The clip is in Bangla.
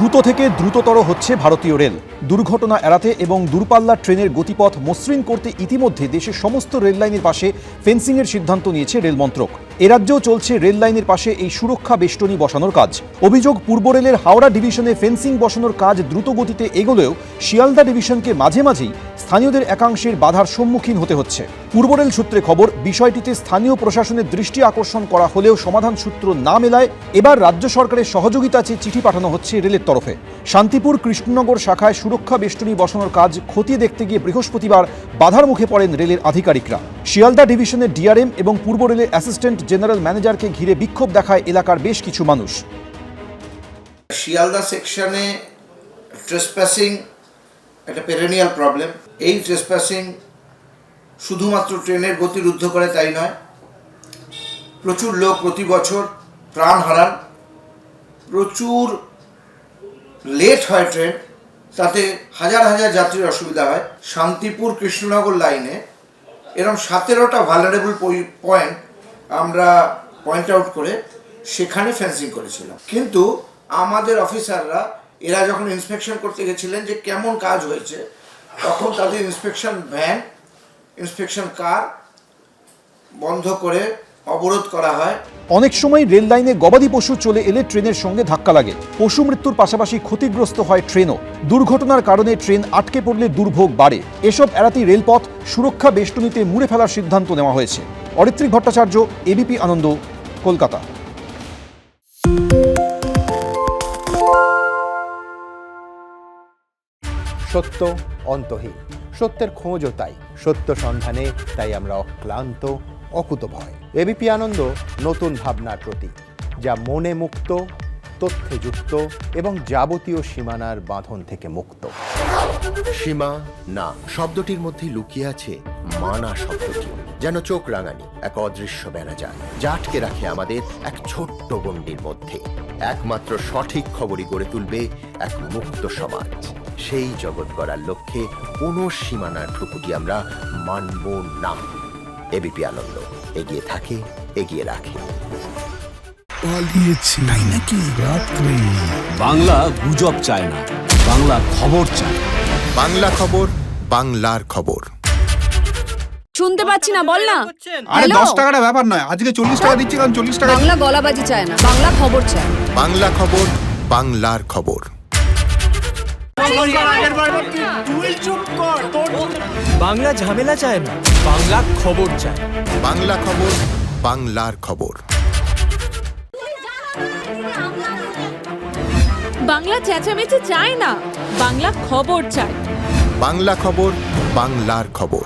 দ্রুত থেকে দ্রুততর হচ্ছে ভারতীয় রেল। দুর্ঘটনা এড়াতে এবং দূরপাল্লার ট্রেনের গতিপথ মসৃণ করতে ইতিমধ্যে দেশের সমস্ত রেল লাইনের পাশে ফেন্সিংয়ের সিদ্ধান্ত নিয়েছে রেল মন্ত্রক। এ রাজ্যেও চলছে রেল লাইনের পাশে এই সুরক্ষা বেষ্টনী বসানোর কাজ। অভিযোগ, পূর্ব রেলের হাওড়া ডিভিশনে ফেন্সিং বসানোর কাজ দ্রুত গতিতে এগোলেও শিয়ালদা ডিভিশনকে মাঝে মাঝেই স্থানীয়দের একাংশের বাধার সম্মুখীন হতে হচ্ছে। পূর্ব রেল সূত্রে খবর, বিষয়টিতে স্থানীয় প্রশাসনের দৃষ্টি আকর্ষণ করা হলেও সমাধান সূত্র না মেলায় এবার রাজ্য সরকারের সহযোগিতা চেয়ে চিঠি পাঠানো হচ্ছে রেলের তরফে। শান্তিপুর কৃষ্ণনগর শাখায় সুরক্ষা বেষ্টনী বসানোর কাজ খতিয়ে দেখতে গিয়ে বৃহস্পতিবার বাধার মুখে পড়েন রেলের আধিকারিকরা। শিয়ালদা ডিভিশনের ডিআরএম এবং পূর্ব রেলের অ্যাসিস্ট্যান্ট জেনারেল ম্যানেজারকে ঘিরে বিক্ষোভ দেখায় এলাকার বেশ কিছু মানুষ। শিয়ালদা সেকশনে ট্রেসপ্যাসিং একটা পেরেনিয়াল প্রবলেম। এই ট্রেসপ্যাসিং শুধুমাত্র ট্রেনের গতি রুদ্ধ করে তাই নয়, প্রচুর লোক প্রতি বছর প্রাণ হারান, প্রচুর লেট হয় ট্রেন, তাতে হাজার হাজার যাত্রীর অসুবিধা হয়। শান্তিপুর কৃষ্ণনগর লাইনে এরকম 17টা ভালনারেবল পয়েন্ট আমরা পয়েন্ট আউট করে সেখানে ফেন্সিং করেছিলাম। কিন্তু আমাদের অফিসাররা এরা যখন ইন্সপেকশন করতে গেছিলেন যে কেমন কাজ হয়েছে, তখন তাদের ইন্সপেকশন ভ্যান, ইন্সপেকশন কার বন্ধ করে অবরোধ করা হয়। অনেক সময় রেল লাইনে গবাদি পশু চলে এলে ট্রেনের সঙ্গে ধাক্কা লাগে, পশু মৃত্যুর পাশাপাশি ক্ষতিগ্রস্ত হয় ট্রেনও। দুর্ঘটনার কারণে ট্রেন আটকে পড়লে দুর্ভোগ বাড়ে। এসব এড়াতেই রেলপথ সুরক্ষা বেষ্টনীতে মুড়ে ফেলার সিদ্ধান্ত নেওয়া হয়েছে। অরিত্রিক ভট্টাচার্য, এবিপি আনন্দ, কলকাতা। সত্য অন্তহীন, সত্যের খোঁজও তাই, সত্য সন্ধানে তাই আমরা অক্লান্ত, অকুতভয়। এবিপি আনন্দ নতুন ভাবনার প্রতীক, যা মনে মুক্ত, তথ্যে যুক্ত এবং যাবতীয় সীমানার বাঁধন থেকে মুক্ত। সীমা না শব্দটির মধ্যে লুকিয়ে আছে মানা শব্দটি, যেন চোখ রাঙানি এক অদৃশ্য বেড়াজাল, যা আটকে রাখে আমাদের এক ছোট্ট গণ্ডির মধ্যে। একমাত্র সঠিক খবরই গড়ে তুলবে এক মুক্ত সমাজ। সেই জগৎ গড়ার লক্ষ্যে কোনো সীমানার ঠুকুটি আমরা মানব না। এবিপি আনন্দ এগিয়ে থাকে, এগিয়ে রাখে। পালিয়েছি তাই নাকি? রাত্রে বাংলা গুজব চায় না, বাংলা খবর চায়। বাংলা খবর, বাংলার খবর। শুনতে পাচ্ছি না, বল না। আরে 10 টাকাটা ব্যাপার নয়, আজকে 40 টাকা দিচ্ছি, কারণ 40 টাকা। বাংলা গলাবাজি চায় না, বাংলা খবর চায়। বাংলা খবর, বাংলার খবর। বাংলা ঝামেলা চায় না, বাংলা খবর চায়। বাংলা খবর, বাংলার খবর। বাংলা চেঁচামেচি চায় না, বাংলা খবর চায়। বাংলা খবর, বাংলার খবর।